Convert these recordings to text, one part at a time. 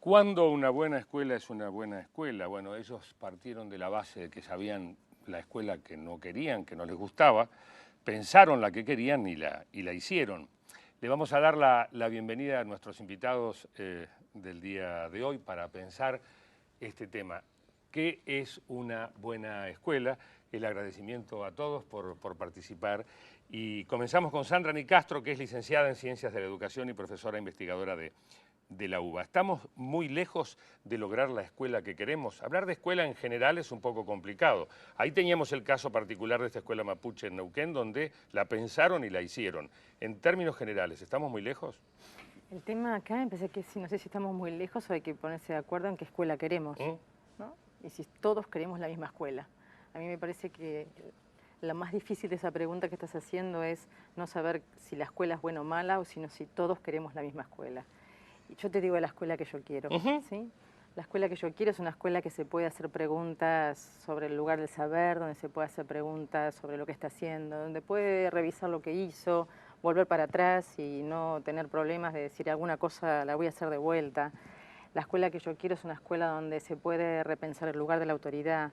¿Cuándo una buena escuela es una buena escuela? Bueno, ellos partieron de la base de que sabían la escuela que no querían, que no les gustaba, pensaron la que querían y la hicieron. Le vamos a dar la bienvenida a nuestros invitados del día de hoy para pensar este tema. ¿Qué es una buena escuela? El agradecimiento a todos por participar. Y comenzamos con Sandra Nicastro, que es licenciada en Ciencias de la Educación y profesora investigadora de la UBA. Estamos muy lejos de lograr la escuela que queremos. Hablar de escuela en general es un poco complicado. Ahí teníamos el caso particular de esta escuela mapuche en Neuquén, donde la pensaron y la hicieron. En términos generales, ¿estamos muy lejos? El tema acá me parece que no sé si estamos muy lejos o hay que ponerse de acuerdo en qué escuela queremos, ¿no? Y si todos queremos la misma escuela. A mí me parece que lo más difícil de esa pregunta que estás haciendo es no saber si la escuela es buena o mala, o sino si todos queremos la misma escuela. Y yo te digo la escuela que yo quiero, ¿sí? La escuela que yo quiero es una escuela que se puede hacer preguntas sobre el lugar del saber, donde se puede hacer preguntas sobre lo que está haciendo, donde puede revisar lo que hizo, volver para atrás y no tener problemas de decir alguna cosa la voy a hacer de vuelta. La escuela que yo quiero es una escuela donde se puede repensar el lugar de la autoridad,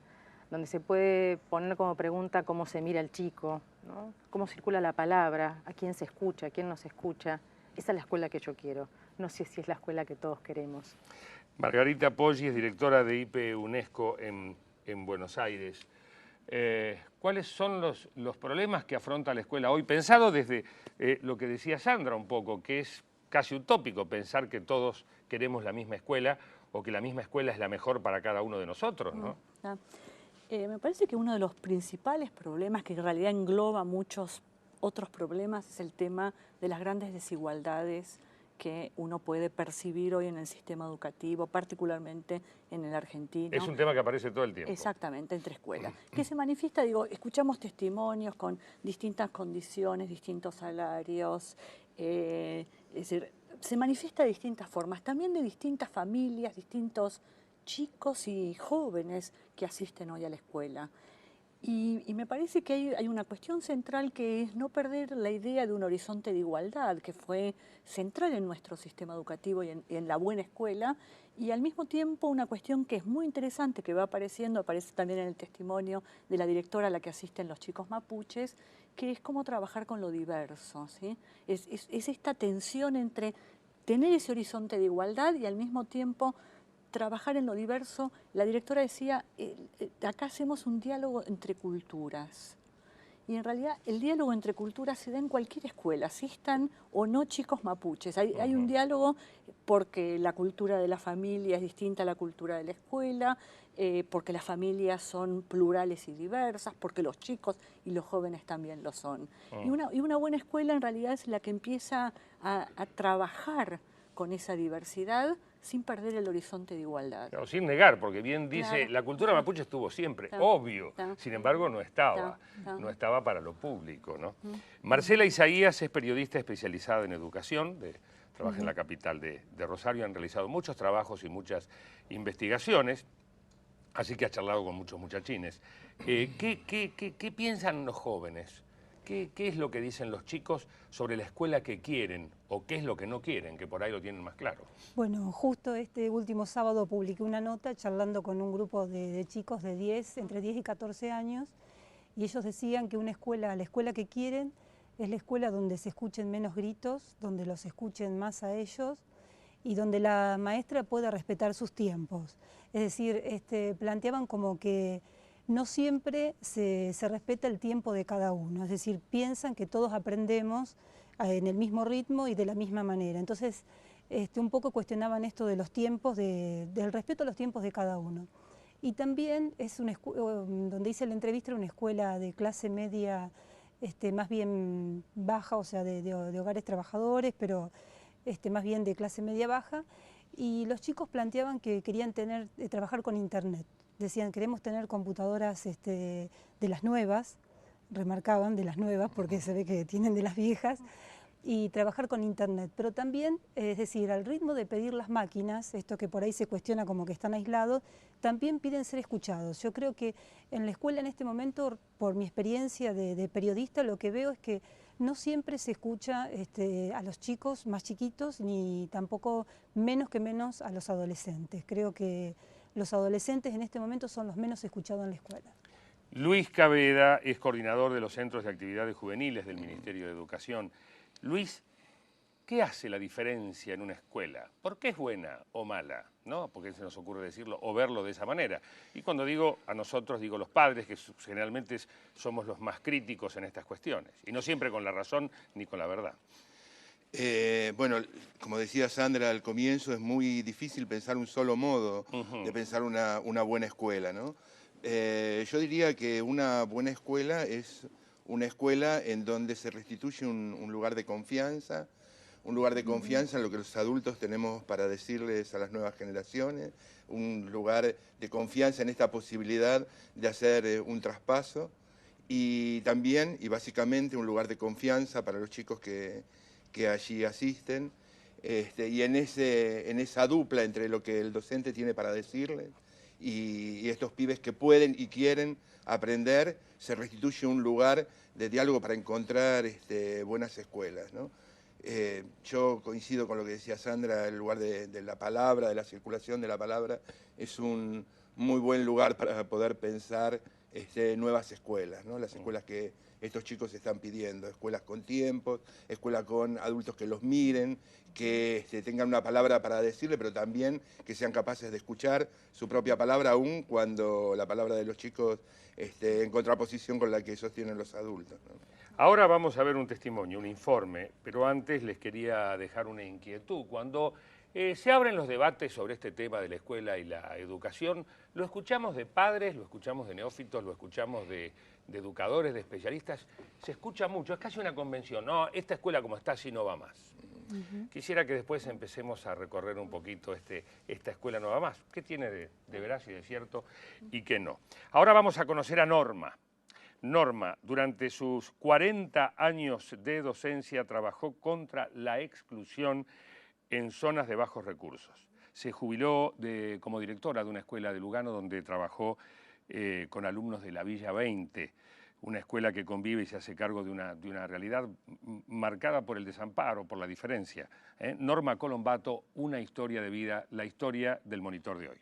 donde se puede poner como pregunta cómo se mira el chico, ¿no? Cómo circula la palabra, a quién se escucha, a quién no se escucha. Esa es la escuela que yo quiero. No sé si es la escuela que todos queremos. Margarita Poggi es directora de IP UNESCO en Buenos Aires. ¿Cuáles son los problemas que afronta la escuela hoy? Pensado desde lo que decía Sandra un poco, que es casi utópico pensar que todos queremos la misma escuela o que la misma escuela es la mejor para cada uno de nosotros, ¿no? Me parece que uno de los principales problemas, que en realidad engloba muchos otros problemas, es el tema de las grandes desigualdades que uno puede percibir hoy en el sistema educativo, particularmente en el argentino. Es un tema que aparece todo el tiempo. Exactamente, entre escuelas. Que se manifiesta, escuchamos testimonios con distintas condiciones, distintos salarios, es decir, se manifiesta de distintas formas, también de distintas familias, distintos chicos y jóvenes que asisten hoy a la escuela. Y me parece que hay una cuestión central, que es no perder la idea de un horizonte de igualdad, que fue central en nuestro sistema educativo y en la buena escuela, y al mismo tiempo una cuestión que es muy interesante, que va apareciendo, aparece también en el testimonio de la directora a la que asisten los chicos mapuches, que es cómo trabajar con lo diverso, ¿sí? Es esta tensión entre tener ese horizonte de igualdad y al mismo tiempo trabajar en lo diverso. La directora decía, acá hacemos un diálogo entre culturas. Y en realidad el diálogo entre culturas se da en cualquier escuela, asistan o no chicos mapuches. Hay un diálogo porque la cultura de la familia es distinta a la cultura de la escuela, porque las familias son plurales y diversas, porque los chicos y los jóvenes también lo son. Y una buena escuela en realidad es la que empieza a trabajar con esa diversidad sin perder el horizonte de igualdad. Claro, sin negar, porque bien dice, la cultura mapuche estuvo siempre, obvio, sin embargo no estaba para lo público, ¿no? Marcela Isaías es periodista especializada en educación, trabaja en la capital de Rosario, han realizado muchos trabajos y muchas investigaciones, así que ha charlado con muchos muchachines. ¿Qué piensan los jóvenes? ¿Qué es lo que dicen los chicos sobre la escuela que quieren o qué es lo que no quieren, que por ahí lo tienen más claro? Bueno, justo este último sábado publiqué una nota charlando con un grupo de chicos de entre 10 y 14 años, y ellos decían que la escuela que quieren es la escuela donde se escuchen menos gritos, donde los escuchen más a ellos y donde la maestra pueda respetar sus tiempos. Es decir, planteaban como que no siempre se respeta el tiempo de cada uno, es decir, piensan que todos aprendemos en el mismo ritmo y de la misma manera. Entonces, un poco cuestionaban esto de los tiempos, del respeto a los tiempos de cada uno. Y también es donde hice la entrevista, era una escuela de clase media más bien baja, o sea, de hogares trabajadores, pero más bien de clase media baja, y los chicos planteaban que querían trabajar con internet. Decían, queremos tener computadoras de las nuevas, remarcaban de las nuevas porque se ve que tienen de las viejas, y trabajar con internet, pero también, es decir, al ritmo de pedir las máquinas, esto que por ahí se cuestiona como que están aislados, también piden ser escuchados. Yo creo que en la escuela en este momento, por mi experiencia de periodista, lo que veo es que no siempre se escucha a los chicos más chiquitos, ni tampoco menos a los adolescentes. Creo que los adolescentes en este momento son los menos escuchados en la escuela. Luis Caveda es coordinador de los Centros de Actividades Juveniles del Ministerio de Educación. Luis, ¿qué hace la diferencia en una escuela? ¿Por qué es buena o mala? ¿No? Porque se nos ocurre decirlo o verlo de esa manera. Y cuando digo a nosotros, digo los padres, que generalmente somos los más críticos en estas cuestiones. Y no siempre con la razón ni con la verdad. Bueno, como decía Sandra al comienzo, es muy difícil pensar un solo modo de pensar una buena escuela, ¿no? Yo diría que una buena escuela es una escuela en donde se restituye un lugar de confianza, en lo que los adultos tenemos para decirles a las nuevas generaciones, un lugar de confianza en esta posibilidad de hacer un traspaso y también, y básicamente, un lugar de confianza para los chicos que allí asisten, y en esa dupla entre lo que el docente tiene para decirles y estos pibes que pueden y quieren aprender, se restituye un lugar de diálogo para encontrar buenas escuelas, ¿no? Yo coincido con lo que decía Sandra, el lugar de la palabra, de la circulación de la palabra, es un muy buen lugar para poder pensar nuevas escuelas, ¿no? Las escuelas que estos chicos están pidiendo, escuelas con tiempos, escuelas con adultos que los miren, que tengan una palabra para decirle, pero también que sean capaces de escuchar su propia palabra, aún cuando la palabra de los chicos esté en contraposición con la que sostienen los adultos, ¿no? Ahora vamos a ver un testimonio, un informe, pero antes les quería dejar una inquietud. Cuando se abren los debates sobre este tema de la escuela y la educación, lo escuchamos de padres, lo escuchamos de neófitos, lo escuchamos de educadores, de especialistas, se escucha mucho, es casi una convención, no, esta escuela como está así no va más. Quisiera que después empecemos a recorrer un poquito esta escuela no va más, qué tiene de veraz y de cierto y qué no. Ahora vamos a conocer a Norma. Norma, durante sus 40 años de docencia, trabajó contra la exclusión en zonas de bajos recursos. Se jubiló como directora de una escuela de Lugano donde trabajó con alumnos de la Villa 20, una escuela que convive y se hace cargo de una realidad marcada por el desamparo, por la diferencia. Norma Colombato, una historia de vida, la historia del monitor de hoy.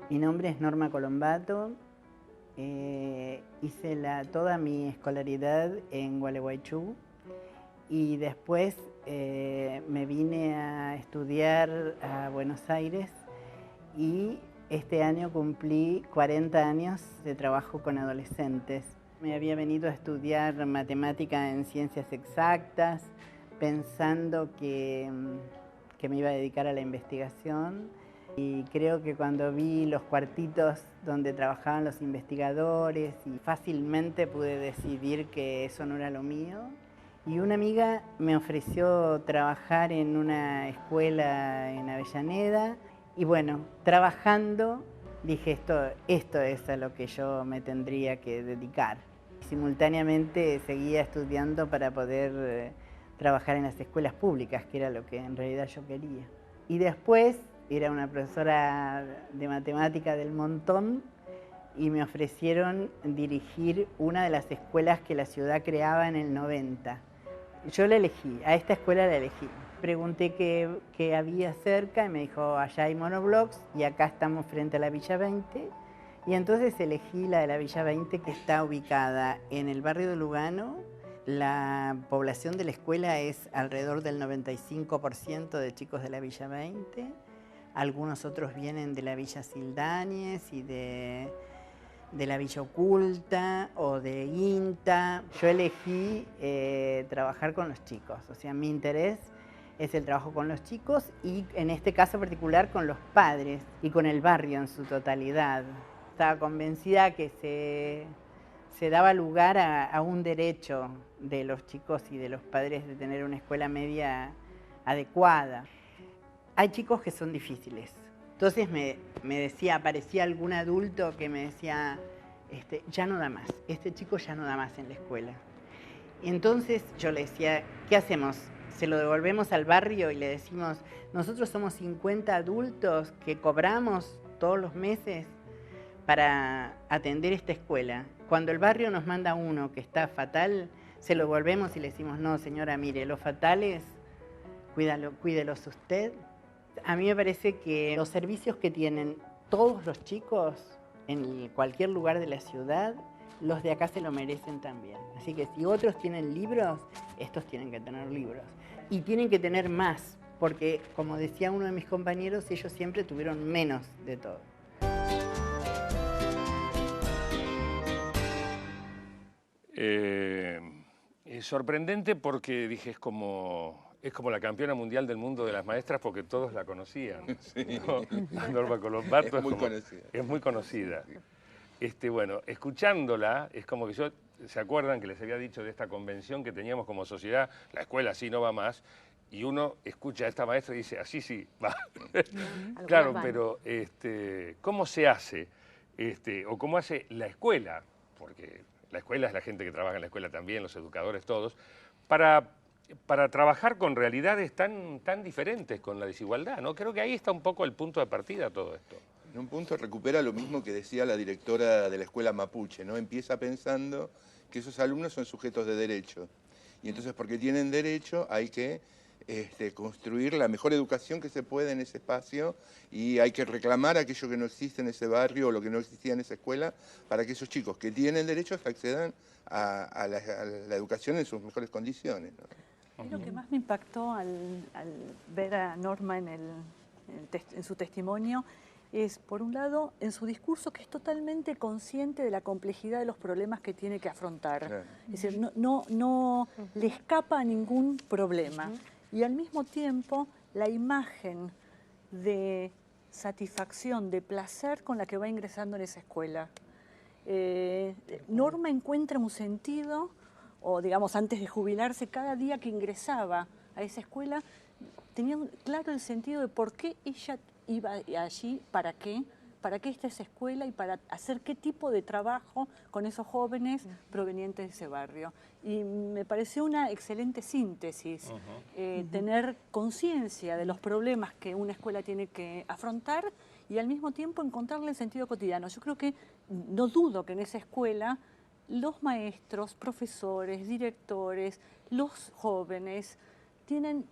Mi nombre es Norma Colombato, hice toda mi escolaridad en Gualeguaychú y después me vine a estudiar a Buenos Aires y este año cumplí 40 años de trabajo con adolescentes. Me había venido a estudiar matemática en ciencias exactas, pensando que me iba a dedicar a la investigación. Y creo que cuando vi los cuartitos donde trabajaban los investigadores, y fácilmente pude decidir que eso no era lo mío. Y una amiga me ofreció trabajar en una escuela en Avellaneda. Y bueno, trabajando dije, esto es a lo que yo me tendría que dedicar. Simultáneamente seguía estudiando para poder trabajar en las escuelas públicas, que era lo que en realidad yo quería. Y después era una profesora de matemática del montón y me ofrecieron dirigir una de las escuelas que la ciudad creaba en el 90. Yo la elegí, a esta escuela la elegí. Pregunté qué había cerca y me dijo, allá hay monoblocks y acá estamos frente a la Villa 20. Y entonces elegí la de la Villa 20, que está ubicada en el barrio de Lugano. La población de la escuela es alrededor del 95% de chicos de la Villa 20. Algunos otros vienen de la Villa Sildáñez y de la Villa Oculta o de INTA. Yo elegí trabajar con los chicos, o sea, mi interés es el trabajo con los chicos y en este caso particular con los padres y con el barrio en su totalidad. Estaba convencida que se daba lugar a un derecho de los chicos y de los padres de tener una escuela media adecuada. Hay chicos que son difíciles. Entonces aparecía algún adulto que me decía, ya no da más, este chico ya no da más en la escuela. Y entonces yo le decía, ¿qué hacemos? se lo devolvemos al barrio y le decimos, nosotros somos 50 adultos que cobramos todos los meses para atender esta escuela. Cuando el barrio nos manda uno que está fatal, se lo devolvemos y le decimos, no señora, mire, los fatales, cuídelos usted. A mí me parece que los servicios que tienen todos los chicos en cualquier lugar de la ciudad, los de acá se lo merecen también. Así que si otros tienen libros, estos tienen que tener libros. Y tienen que tener más, porque como decía uno de mis compañeros, ellos siempre tuvieron menos de todo. Es sorprendente porque dije, es como la campeona mundial del mundo de las maestras porque todos la conocían. Sí. ¿No? Norma Colombato es muy conocida. Es muy conocida. Bueno, escuchándola, es como que ¿se acuerdan que les había dicho de esta convención que teníamos como sociedad? La escuela así no va más. Y uno escucha a esta maestra y dice, así sí, va. Claro, pero ¿cómo se hace? O cómo hace la escuela, porque la escuela es la gente que trabaja en la escuela también, los educadores todos, para trabajar con realidades tan diferentes, con la desigualdad, ¿no? Creo que ahí está un poco el punto de partida todo esto. En un punto recupera lo mismo que decía la directora de la escuela mapuche, ¿no? Empieza pensando que esos alumnos son sujetos de derecho. Y entonces, porque tienen derecho, hay que construir la mejor educación que se puede en ese espacio y hay que reclamar aquello que no existe en ese barrio o lo que no existía en esa escuela para que esos chicos que tienen derechos accedan a la educación en sus mejores condiciones, ¿no? Lo que más me impactó al ver a Norma en su testimonio es, por un lado, en su discurso, que es totalmente consciente de la complejidad de los problemas que tiene que afrontar. Claro. Es decir, no le escapa a ningún problema. Y al mismo tiempo, la imagen de satisfacción, de placer con la que va ingresando en esa escuela. Norma encuentra un sentido, o digamos, antes de jubilarse, cada día que ingresaba a esa escuela, tenía claro el sentido de por qué ella iba allí, para qué está esa escuela y para hacer qué tipo de trabajo con esos jóvenes provenientes de ese barrio. Y me pareció una excelente síntesis, tener conciencia de los problemas que una escuela tiene que afrontar y al mismo tiempo encontrarle el sentido cotidiano. Yo creo que, no dudo que en esa escuela los maestros, profesores, directores, los jóvenes tienen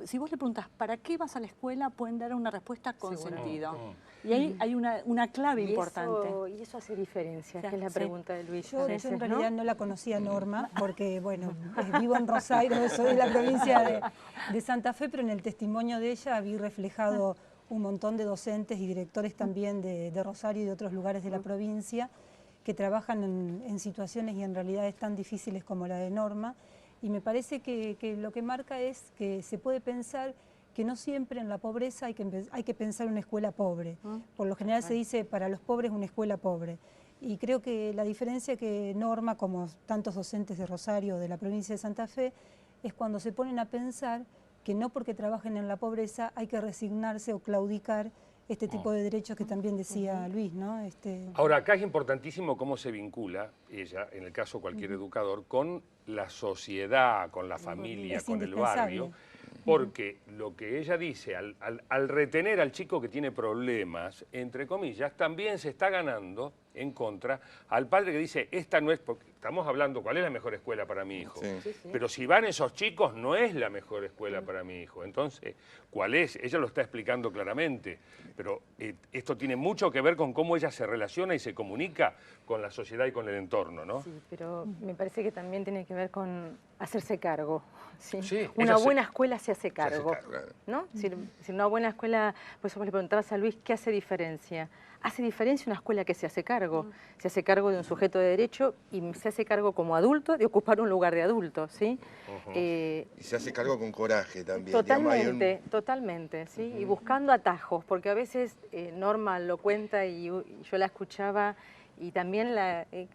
si vos le preguntás, ¿para qué vas a la escuela? Pueden dar una respuesta con sentido. Y ahí hay una clave importante. Y eso hace diferencia, que es la pregunta de Luis. Yo en realidad no la conocía Norma, porque bueno, vivo en Rosario, soy de la provincia de Santa Fe, pero en el testimonio de ella vi reflejado un montón de docentes y directores también de Rosario y de otros lugares de la provincia que trabajan en situaciones y en realidades tan difíciles como la de Norma. Y me parece que lo que marca es que se puede pensar que no siempre en la pobreza hay que pensar una escuela pobre. Por lo general se dice para los pobres una escuela pobre. Y creo que la diferencia que Norma, como tantos docentes de Rosario o de la provincia de Santa Fe, es cuando se ponen a pensar que no porque trabajen en la pobreza hay que resignarse o claudicar este tipo de derechos que también decía Luis, ¿no? Ahora, acá es importantísimo cómo se vincula ella, en el caso cualquier educador, con la sociedad, con la familia, con el barrio, porque lo que ella dice, al retener al chico que tiene problemas, entre comillas, también se está ganando en contra al padre que dice, esta no es, porque estamos hablando, ¿cuál es la mejor escuela para mi hijo? Sí. Pero si van esos chicos, no es la mejor escuela para mi hijo. Entonces, ¿cuál es? Ella lo está explicando claramente, pero esto tiene mucho que ver con cómo ella se relaciona y se comunica con la sociedad y con el entorno, ¿no? Sí, pero me parece que también tiene que ver con hacerse cargo. ¿Sí? Sí, una buena escuela se hace cargo, claro. ¿no? Si una buena escuela, por eso vos le preguntabas a Luis, ¿qué hace diferencia? Hace diferencia una escuela que se hace cargo. Se hace cargo de un sujeto de derecho y se hace cargo como adulto de ocupar un lugar de adulto, ¿sí? Y se hace cargo con coraje también. Totalmente, totalmente, ¿sí? Y buscando atajos, porque a veces Norma lo cuenta y yo la escuchaba y también la he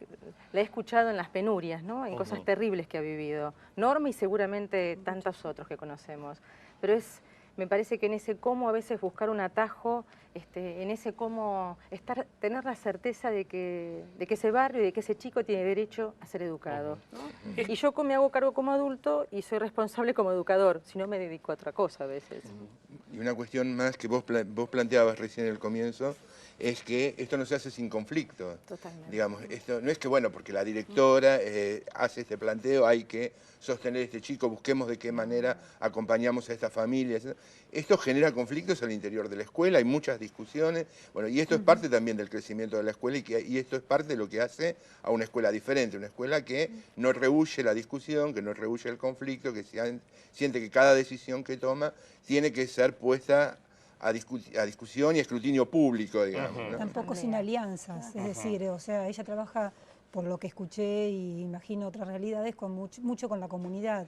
escuchado en las penurias, ¿no? En cosas terribles que ha vivido Norma y seguramente tantos otros que conocemos. Pero es me parece que en ese cómo a veces buscar un atajo, en ese cómo tener la certeza de que ese barrio y de que ese chico tiene derecho a ser educado, ¿no? Y yo me hago cargo como adulto y soy responsable como educador, si no me dedico a otra cosa a veces. Y una cuestión más que vos planteabas recién en el comienzo, es que esto no se hace sin conflicto. Totalmente. Digamos, esto no es que, bueno, porque la directora hace este planteo, hay que sostener a este chico, busquemos de qué manera acompañamos a esta familia. Esto genera conflictos al interior de la escuela, hay muchas discusiones, bueno, y esto es parte también del crecimiento de la escuela y esto es parte de lo que hace a una escuela diferente, una escuela que no rehúye la discusión, que no rehúye el conflicto, que siente que cada decisión que toma tiene que ser puesta a discusión y escrutinio público, digamos, ¿no? Tampoco sin alianzas, es decir, o sea, ella trabaja, por lo que escuché y imagino otras realidades, con mucho con la comunidad,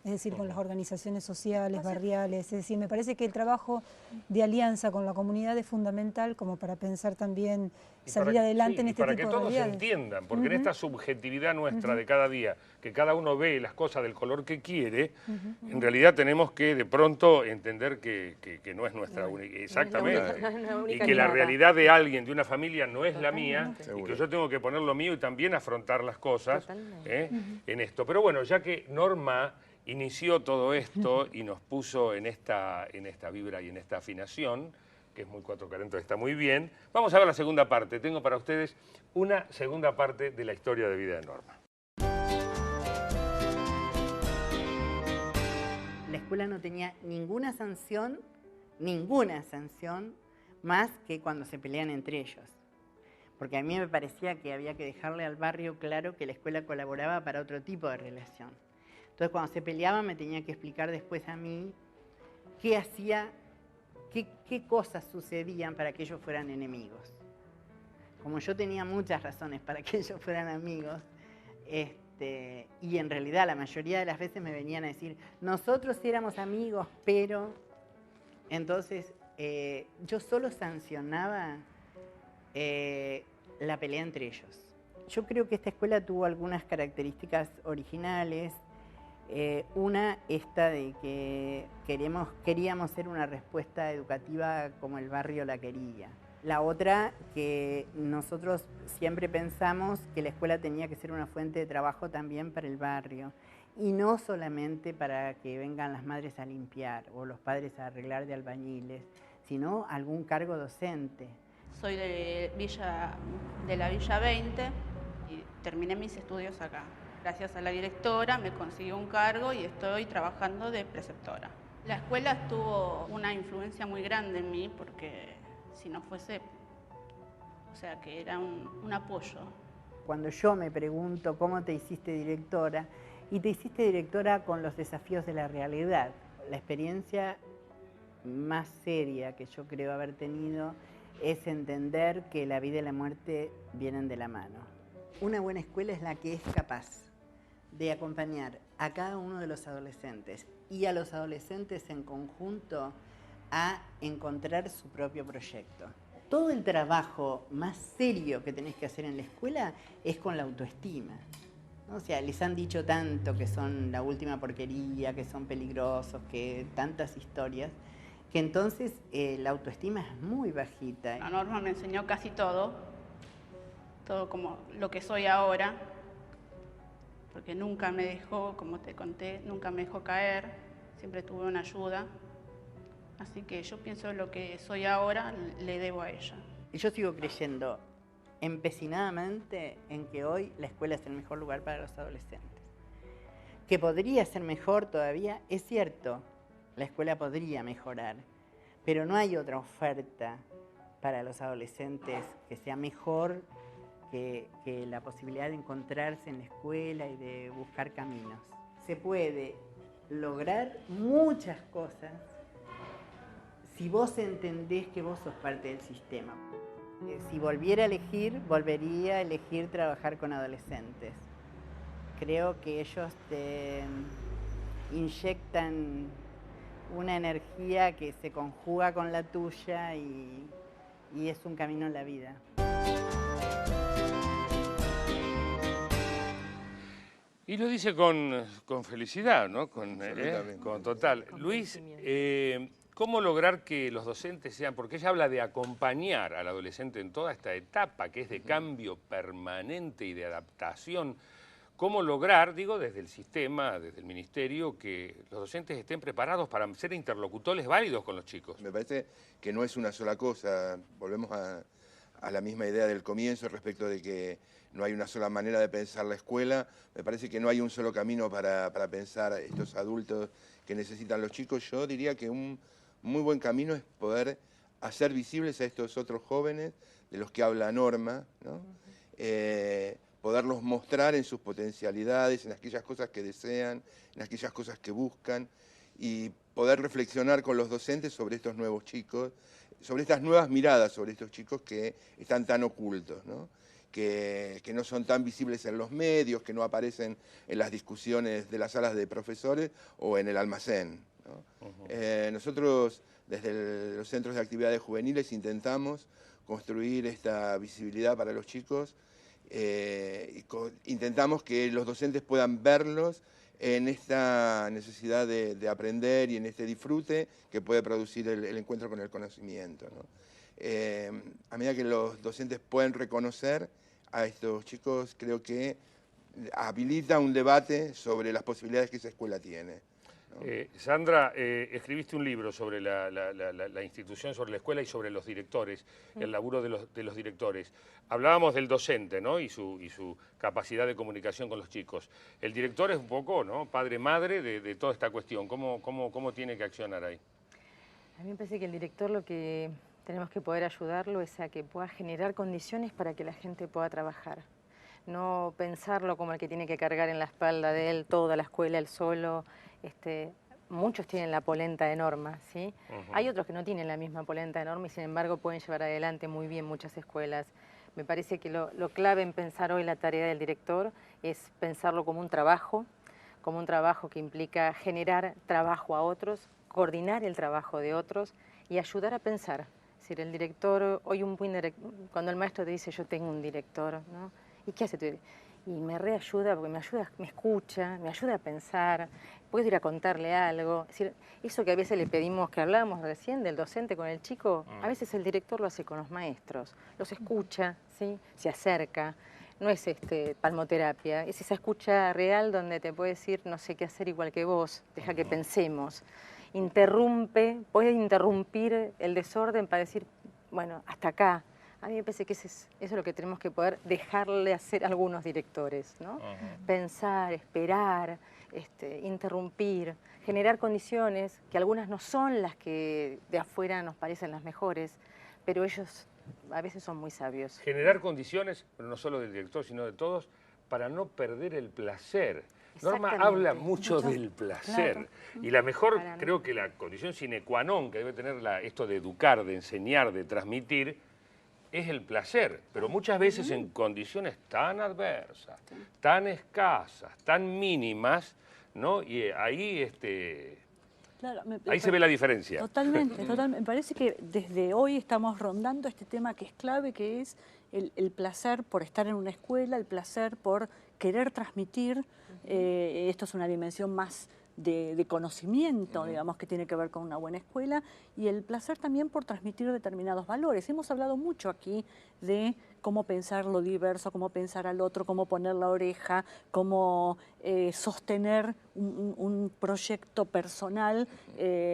es decir, con las organizaciones sociales, barriales, es decir, me parece que el trabajo de alianza con la comunidad es fundamental como para pensar también salir adelante en este tipo de realidades. Para que todos se entiendan, porque en esta subjetividad nuestra de cada día, que cada uno ve las cosas del color que quiere, en realidad tenemos que de pronto entender que no es nuestra única, exactamente, y que la realidad de alguien, de una familia, no es la mía, y que yo tengo que poner lo mío y también afrontar las cosas en esto. Pero bueno, ya que Norma inició todo esto y nos puso en esta vibra y en esta afinación, que es muy 440, está muy bien. Vamos a ver la segunda parte. Tengo para ustedes una segunda parte de la historia de vida de Norma. La escuela no tenía ninguna sanción, más que cuando se pelean entre ellos. Porque a mí me parecía que había que dejarle al barrio claro que la escuela colaboraba para otro tipo de relación. Entonces, cuando se peleaban, me tenía que explicar después a mí qué hacía, qué cosas sucedían para que ellos fueran enemigos. Como yo tenía muchas razones para que ellos fueran amigos, y en realidad la mayoría de las veces me venían a decir, nosotros éramos amigos, pero... Entonces, yo solo sancionaba la pelea entre ellos. Yo creo que esta escuela tuvo algunas características originales. Una, esta de que queríamos ser una respuesta educativa como el barrio la quería. La otra, que nosotros siempre pensamos que la escuela tenía que ser una fuente de trabajo también para el barrio. Y no solamente para que vengan las madres a limpiar o los padres a arreglar de albañiles, sino algún cargo docente. Soy de la Villa 20 y terminé mis estudios acá. Gracias a la directora me consiguió un cargo y estoy trabajando de preceptora. La escuela tuvo una influencia muy grande en mí porque si no fuese, o sea, que era un apoyo. Cuando yo me pregunto cómo te hiciste directora, y te hiciste directora con los desafíos de la realidad. La experiencia más seria que yo creo haber tenido es entender que la vida y la muerte vienen de la mano. Una buena escuela es la que es capaz de acompañar a cada uno de los adolescentes y a los adolescentes en conjunto a encontrar su propio proyecto. Todo el trabajo más serio que tenés que hacer en la escuela es con la autoestima. O sea, les han dicho tanto que son la última porquería, que son peligrosos, que tantas historias, que entonces la autoestima es muy bajita. La Norma me enseñó casi todo como lo que soy ahora, porque nunca me dejó, como te conté, nunca me dejó caer, siempre tuve una ayuda. Así que yo pienso lo que soy ahora le debo a ella. Y yo sigo creyendo empecinadamente en que hoy la escuela es el mejor lugar para los adolescentes. Que podría ser mejor todavía, es cierto, la escuela podría mejorar, pero no hay otra oferta para los adolescentes que sea mejor que la posibilidad de encontrarse en la escuela y de buscar caminos. Se puede lograr muchas cosas si vos entendés que vos sos parte del sistema. Si volviera a elegir, volvería a elegir trabajar con adolescentes. Creo que ellos te inyectan una energía que se conjuga con la tuya y es un camino en la vida. Y lo dice con felicidad, ¿no? Con total. Luis, ¿Cómo lograr que los docentes sean, porque ella habla de acompañar al adolescente en toda esta etapa que es de cambio permanente y de adaptación? ¿Cómo lograr, digo, desde el sistema, desde el ministerio, que los docentes estén preparados para ser interlocutores válidos con los chicos? Me parece que no es una sola cosa. Volvemos a la misma idea del comienzo respecto de que no hay una sola manera de pensar la escuela. Me parece que no hay un solo camino para pensar estos adultos que necesitan los chicos. Yo diría que un muy buen camino es poder hacer visibles a estos otros jóvenes de los que habla Norma, ¿no? Poderlos mostrar en sus potencialidades, en aquellas cosas que desean, en aquellas cosas que buscan, y poder reflexionar con los docentes sobre estos nuevos chicos, sobre estas nuevas miradas sobre estos chicos que están tan ocultos, ¿no? Que no son tan visibles en los medios, que no aparecen en las discusiones de las salas de profesores o en el almacén, ¿no? Nosotros, desde los centros de actividades juveniles, intentamos construir esta visibilidad para los chicos. Intentamos que los docentes puedan verlos en esta necesidad de aprender y en este disfrute que puede producir el encuentro con el conocimiento, ¿no? A medida que los docentes pueden reconocer a estos chicos, creo que habilita un debate sobre las posibilidades que esa escuela tiene, ¿no? Sandra, escribiste un libro sobre la institución, sobre la escuela y sobre los directores, el laburo de los directores. Hablábamos del docente, ¿no? y su capacidad de comunicación con los chicos. El director es un poco, ¿no?, padre-madre de toda esta cuestión. ¿Cómo tiene que accionar ahí? A mí me parece que el director, lo que tenemos que poder ayudarlo es a que pueda generar condiciones para que la gente pueda trabajar. No pensarlo como el que tiene que cargar en la espalda de él toda la escuela, él solo. Muchos tienen la polenta de Norma, ¿sí? Hay otros que no tienen la misma polenta de Norma y sin embargo pueden llevar adelante muy bien muchas escuelas. Me parece que lo clave en pensar hoy la tarea del director es pensarlo como un trabajo que implica generar trabajo a otros, coordinar el trabajo de otros y ayudar a pensar. Es decir, el director, hoy cuando el maestro te dice yo tengo un director, ¿no? ¿Y qué hace tu director? Y me reayuda porque me escucha, me ayuda a pensar, puedo ir a contarle algo. Es decir, eso que a veces le pedimos, que hablábamos recién del docente con el chico, a veces el director lo hace con los maestros, los escucha, ¿sí? Se acerca, no es palmoterapia, es esa escucha real donde te puede decir no sé qué hacer igual que vos, deja que pensemos. Puede interrumpir el desorden para decir, bueno, hasta acá. A mí me parece que eso es lo que tenemos que poder dejarle hacer a algunos directores, ¿no? Pensar, esperar, interrumpir, generar condiciones que algunas no son las que de afuera nos parecen las mejores, pero ellos a veces son muy sabios. Generar condiciones, pero no solo del director, sino de todos, para no perder el placer. Norma habla mucho del placer. Claro. Y la mejor, creo que la condición sine qua non que debe tener esto de educar, de enseñar, de transmitir, es el placer, pero muchas veces en condiciones tan adversas, tan escasas, tan mínimas, ¿no? Y ahí, claro, ahí se ve la diferencia. Totalmente, totalmente. Me parece que desde hoy estamos rondando este tema que es clave, que es el placer por estar en una escuela, el placer por querer transmitir. Esto es una dimensión más de conocimiento, digamos, que tiene que ver con una buena escuela, y el placer también por transmitir determinados valores. Hemos hablado mucho aquí de cómo pensar lo diverso, cómo pensar al otro, cómo poner la oreja, cómo sostener un proyecto personal.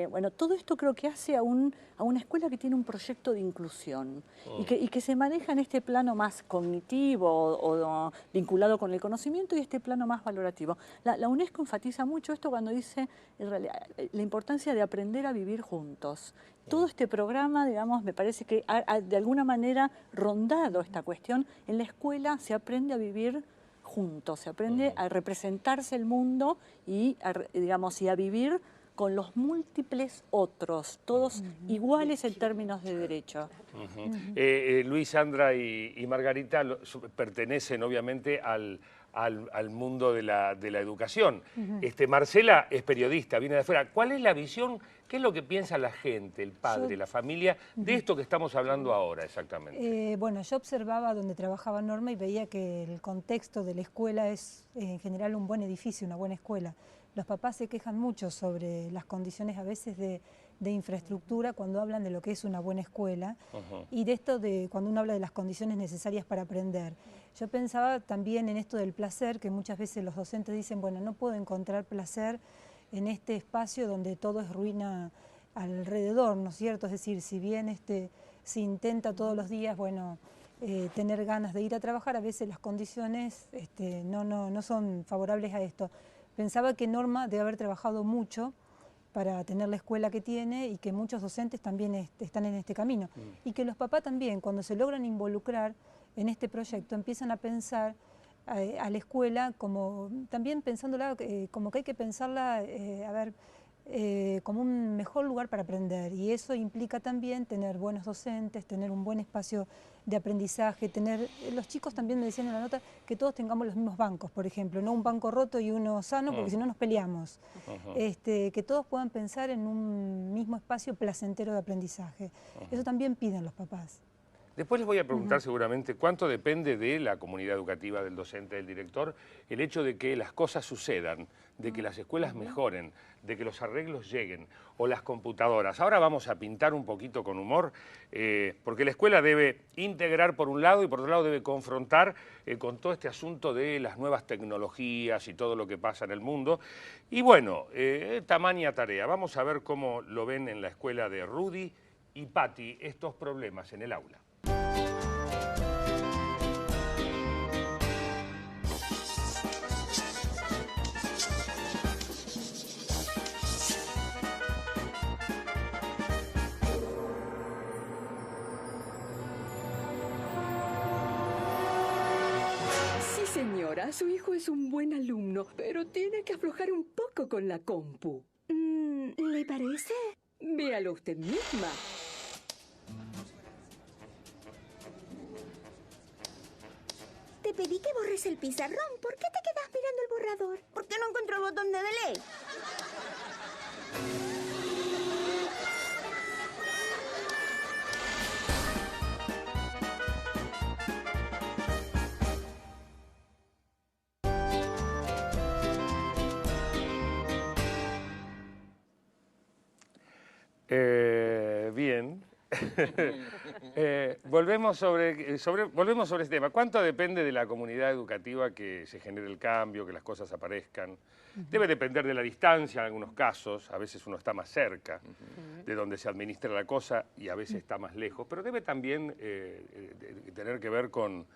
Bueno, todo esto creo que hace a una escuela que tiene un proyecto de inclusión y que se maneja en este plano más cognitivo o vinculado con el conocimiento y este plano más valorativo. La UNESCO enfatiza mucho esto cuando dice en realidad, la importancia de aprender a vivir juntos. Todo este programa, digamos, me parece que ha de alguna manera rondado esta cuestión. En la escuela se aprende a vivir juntos, se aprende a representarse el mundo y a vivir con los múltiples otros, todos iguales en términos de derecho. Luis, Sandra y Margarita pertenecen obviamente al mundo de la educación. Marcela es periodista, viene de afuera. ¿Cuál es la visión, qué es lo que piensa la gente, el padre, la familia, de esto que estamos hablando ahora exactamente? Bueno, yo observaba donde trabajaba Norma y veía que el contexto de la escuela es en general un buen edificio, una buena escuela. Los papás se quejan mucho sobre las condiciones a veces de de infraestructura cuando hablan de lo que es una buena escuela y de esto de cuando uno habla de las condiciones necesarias para aprender. Yo pensaba también en esto del placer, que muchas veces los docentes dicen, bueno, no puedo encontrar placer en este espacio donde todo es ruina alrededor, ¿no es cierto? Es decir, si bien se intenta todos los días, bueno, tener ganas de ir a trabajar, a veces las condiciones no son favorables a esto. Pensaba que Norma debe haber trabajado mucho para tener la escuela que tiene y que muchos docentes también están en este camino. Y que los papás también, cuando se logran involucrar en este proyecto, empiezan a pensar a la escuela como, también pensándola, como que hay que pensarla, como un mejor lugar para aprender. Y eso implica también tener buenos docentes, tener un buen espacio de aprendizaje, los chicos también me decían en la nota que todos tengamos los mismos bancos, por ejemplo, no un banco roto y uno sano, porque si no nos peleamos. Que todos puedan pensar en un mismo espacio placentero de aprendizaje. Eso también piden los papás. Después les voy a preguntar seguramente cuánto depende de la comunidad educativa, del docente, del director, el hecho de que las cosas sucedan, de que las escuelas mejoren, de que los arreglos lleguen, o las computadoras. Ahora vamos a pintar un poquito con humor, porque la escuela debe integrar por un lado y por otro lado debe confrontar con todo este asunto de las nuevas tecnologías y todo lo que pasa en el mundo. Y bueno, tamaña tarea. Vamos a ver cómo lo ven en la escuela de Rudy y Patti estos problemas en el aula. Señora, su hijo es un buen alumno, pero tiene que aflojar un poco con la compu. ¿Le parece? Véalo usted misma. Te pedí que borres el pizarrón. ¿Por qué te quedas mirando el borrador? ¿Por qué no encuentro el botón de delete? Bien. Volvemos sobre este tema. ¿Cuánto depende de la comunidad educativa que se genere el cambio, que las cosas aparezcan? Debe depender de la distancia en algunos casos. A veces uno está más cerca de donde se administra la cosa y a veces está más lejos. Pero debe también tener que ver con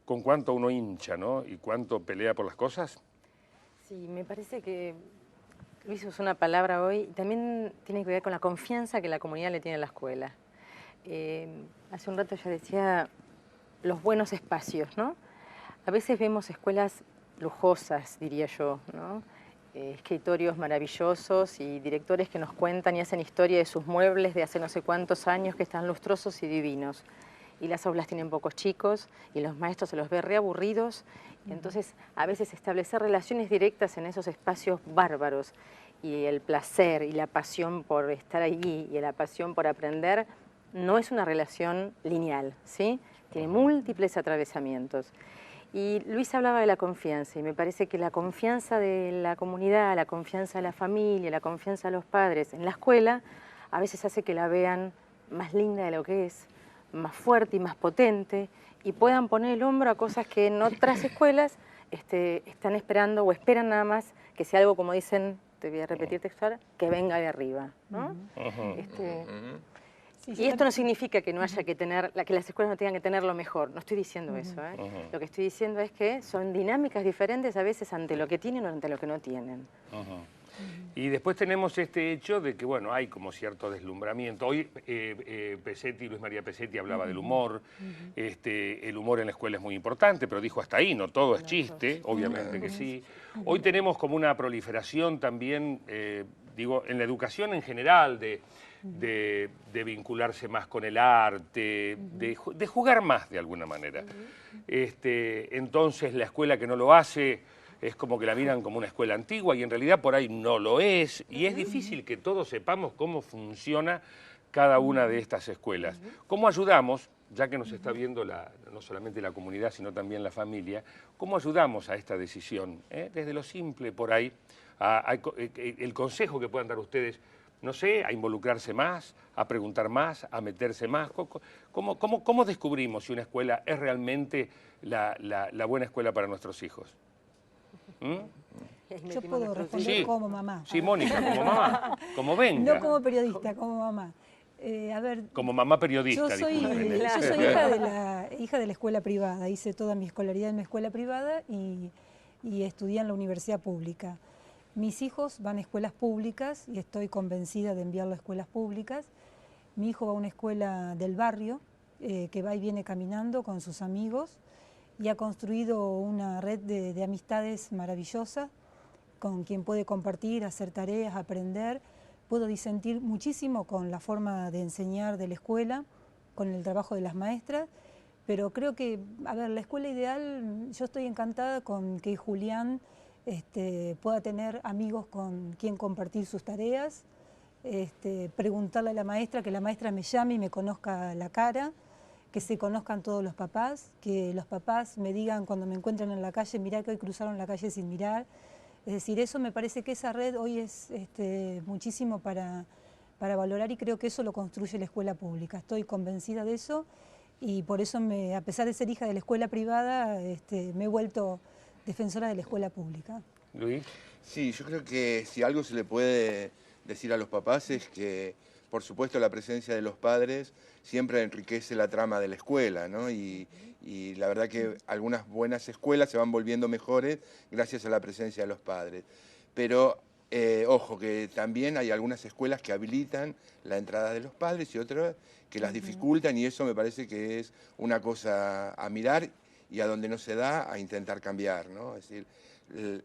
cuánto uno hincha, ¿no? Y cuánto pelea por las cosas. Sí, me parece que Luis usó una palabra hoy, también tiene que ver con la confianza que la comunidad le tiene a la escuela. Hace un rato ya decía los buenos espacios, ¿no? A veces vemos escuelas lujosas, diría yo, ¿no? Escritorios maravillosos y directores que nos cuentan y hacen historia de sus muebles de hace no sé cuántos años que están lustrosos y divinos. Y las aulas tienen pocos chicos y los maestros se los ve reaburridos. Y entonces, a veces establecer relaciones directas en esos espacios bárbaros y el placer y la pasión por estar allí y la pasión por aprender no es una relación lineal, ¿sí? Tiene múltiples atravesamientos. Y Luis hablaba de la confianza y me parece que la confianza de la comunidad, la confianza de la familia, la confianza de los padres en la escuela a veces hace que la vean más linda de lo que es, más fuerte y más potente, y puedan poner el hombro a cosas que en otras escuelas están esperando o esperan nada más que sea algo, como dicen, te voy a repetir textual, que venga de arriba, ¿no? Y esto no significa que no haya que tener, que las escuelas no tengan que tener lo mejor, no estoy diciendo eso, ¿eh? Lo que estoy diciendo es que son dinámicas diferentes a veces ante lo que tienen o ante lo que no tienen. Y después tenemos este hecho de que, bueno, hay como cierto deslumbramiento. Hoy Luis María Pesetti hablaba del humor. El humor en la escuela es muy importante, pero dijo hasta ahí, no todo es chiste, obviamente que sí. Hoy tenemos como una proliferación también, digo, en la educación en general, de vincularse más con el arte, de jugar más de alguna manera. Entonces la escuela que no lo hace es como que la miran como una escuela antigua y en realidad por ahí no lo es. Y es difícil que todos sepamos cómo funciona cada una de estas escuelas. ¿Cómo ayudamos, ya que nos está viendo no solamente la comunidad, sino también la familia, cómo ayudamos a esta decisión? Desde lo simple por ahí, el consejo que puedan dar ustedes, no sé, a involucrarse más, a preguntar más, a meterse más? ¿Cómo descubrimos si una escuela es realmente la buena escuela para nuestros hijos? Yo puedo responder como mamá. Sí, Mónica, como mamá, como venga. No como periodista, como mamá. A ver, como mamá periodista, yo soy hija de la escuela privada. Hice toda mi escolaridad en una escuela privada y estudié en la universidad pública. Mis hijos van a escuelas públicas y estoy convencida de enviarlo a escuelas públicas. Mi hijo va a una escuela del barrio que va y viene caminando con sus amigos y ha construido una red de amistades maravillosa con quien puede compartir, hacer tareas, aprender. Puedo disentir muchísimo con la forma de enseñar de la escuela, con el trabajo de las maestras, pero creo que, a ver, la escuela ideal, yo estoy encantada con que Julián pueda tener amigos con quien compartir sus tareas, preguntarle a la maestra, que la maestra me llame y me conozca la cara, que se conozcan todos los papás, que los papás me digan cuando me encuentran en la calle, mirá que hoy cruzaron la calle sin mirar. Es decir, eso me parece que esa red hoy es muchísimo para valorar y creo que eso lo construye la escuela pública. Estoy convencida de eso y por eso, a pesar de ser hija de la escuela privada, me he vuelto defensora de la escuela pública. Luis. Sí, yo creo que si algo se le puede decir a los papás es que, por supuesto, la presencia de los padres siempre enriquece la trama de la escuela, ¿no? Y la verdad que algunas buenas escuelas se van volviendo mejores gracias a la presencia de los padres. Pero, ojo, que también hay algunas escuelas que habilitan la entrada de los padres y otras que las dificultan, y eso me parece que es una cosa a mirar y a donde no se da a intentar cambiar, ¿no? Es decir,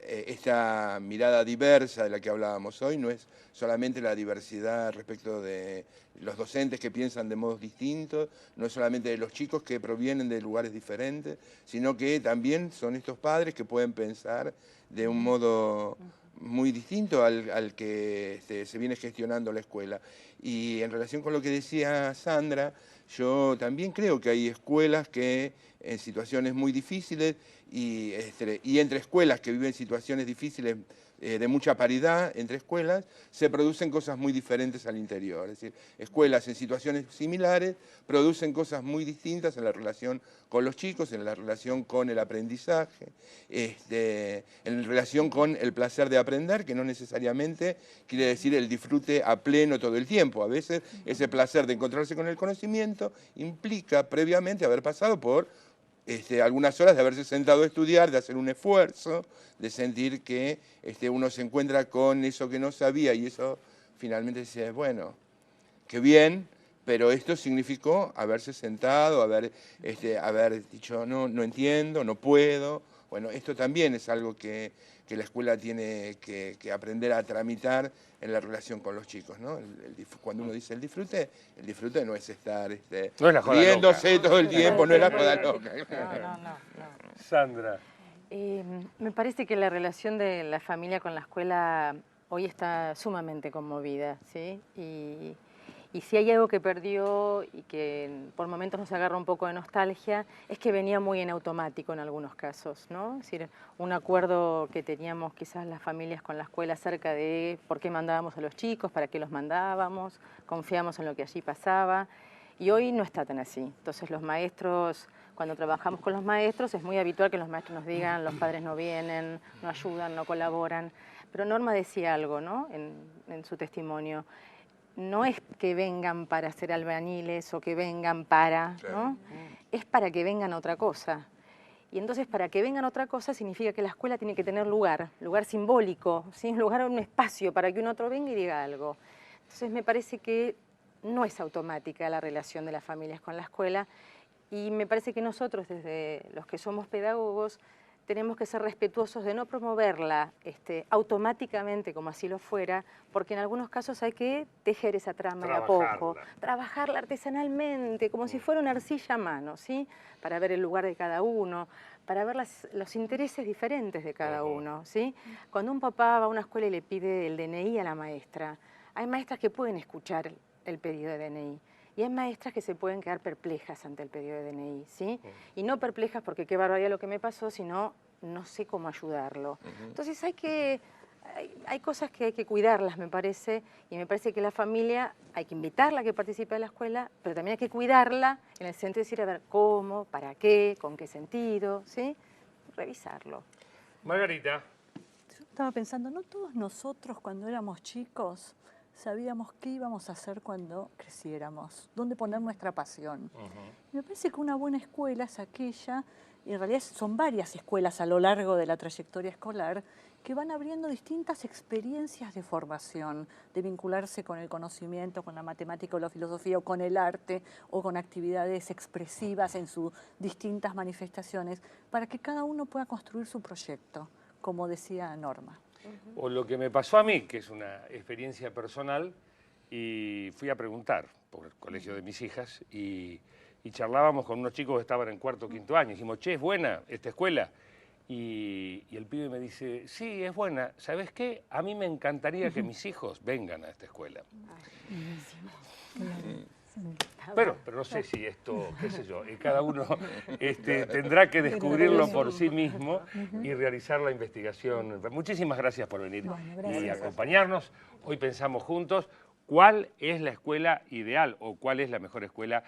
esta mirada diversa de la que hablábamos hoy no es solamente la diversidad respecto de los docentes que piensan de modos distintos, no es solamente de los chicos que provienen de lugares diferentes, sino que también son estos padres que pueden pensar de un modo muy distinto al que se viene gestionando la escuela. Y en relación con lo que decía Sandra, yo también creo que hay escuelas que en situaciones muy difíciles y entre escuelas que viven situaciones difíciles de mucha paridad entre escuelas, se producen cosas muy diferentes al interior. Es decir, escuelas en situaciones similares producen cosas muy distintas en la relación con los chicos, en la relación con el aprendizaje, en relación con el placer de aprender, que no necesariamente quiere decir el disfrute a pleno todo el tiempo. A veces ese placer de encontrarse con el conocimiento implica previamente haber pasado por algunas horas de haberse sentado a estudiar, de hacer un esfuerzo, de sentir que uno se encuentra con eso que no sabía y eso finalmente dice, bueno, qué bien, pero esto significó haberse sentado, haber dicho, no entiendo, no puedo. Bueno, esto también es algo que la escuela tiene que aprender a tramitar en la relación con los chicos, ¿no? Cuando uno dice el disfrute no es estar no es la joda riéndose loca. todo el tiempo, no es la joda loca. No. Sandra. Me parece que la relación de la familia con la escuela hoy está sumamente conmovida, ¿sí? Y si hay algo que perdió y que por momentos nos agarra un poco de nostalgia, es que venía muy en automático en algunos casos, ¿no? Es decir, un acuerdo que teníamos quizás las familias con la escuela acerca de por qué mandábamos a los chicos, para qué los mandábamos, confiamos en lo que allí pasaba, y hoy no está tan así. Entonces los maestros, cuando trabajamos con los maestros, es muy habitual que los maestros nos digan, los padres no vienen, no ayudan, no colaboran, pero Norma decía algo, ¿no? En su testimonio. No es que vengan para ser albañiles o que vengan para, ¿no? Es para que vengan a otra cosa. Y entonces para que vengan a otra cosa significa que la escuela tiene que tener lugar simbólico, ¿sí? Un lugar, un espacio para que un otro venga y diga algo. Entonces me parece que no es automática la relación de las familias con la escuela y me parece que nosotros, desde los que somos pedagogos, tenemos que ser respetuosos de no promoverla automáticamente como así lo fuera, porque en algunos casos hay que tejer esa trama de a poco, trabajarla artesanalmente, como si fuera una arcilla a mano, ¿sí? Para ver el lugar de cada uno, para ver los intereses diferentes de cada uno, ¿sí? Cuando un papá va a una escuela y le pide el DNI a la maestra, hay maestras que pueden escuchar el pedido de DNI. Y hay maestras que se pueden quedar perplejas ante el pedido de DNI, ¿sí? Y no perplejas porque qué barbaridad lo que me pasó, sino no sé cómo ayudarlo. Entonces hay que hay cosas que hay que cuidarlas, me parece, y me parece que la familia hay que invitarla a que participe de la escuela, pero también hay que cuidarla en el sentido de decir, a ver, cómo, para qué, con qué sentido, ¿sí? Revisarlo. Margarita. Yo estaba pensando, no todos nosotros cuando éramos chicos sabíamos qué íbamos a hacer cuando creciéramos, dónde poner nuestra pasión. Me parece que una buena escuela es aquella, y en realidad son varias escuelas a lo largo de la trayectoria escolar, que van abriendo distintas experiencias de formación, de vincularse con el conocimiento, con la matemática o la filosofía, o con el arte, o con actividades expresivas en sus distintas manifestaciones, para que cada uno pueda construir su proyecto, como decía Norma. O lo que me pasó a mí, que es una experiencia personal, y fui a preguntar por el colegio de mis hijas, y charlábamos con unos chicos que estaban en cuarto o quinto año, y dijimos, che, ¿es buena esta escuela? Y el pibe me dice, sí, es buena. ¿Sabes qué? A mí me encantaría que mis hijos vengan a esta escuela. Pero no sé si esto, qué sé yo, cada uno tendrá que descubrirlo por sí mismo y realizar la investigación. Muchísimas gracias por venir y acompañarnos. Hoy pensamos juntos cuál es la escuela ideal o cuál es la mejor escuela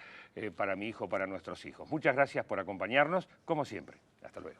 para mi hijo, para nuestros hijos. Muchas gracias por acompañarnos, como siempre. Hasta luego.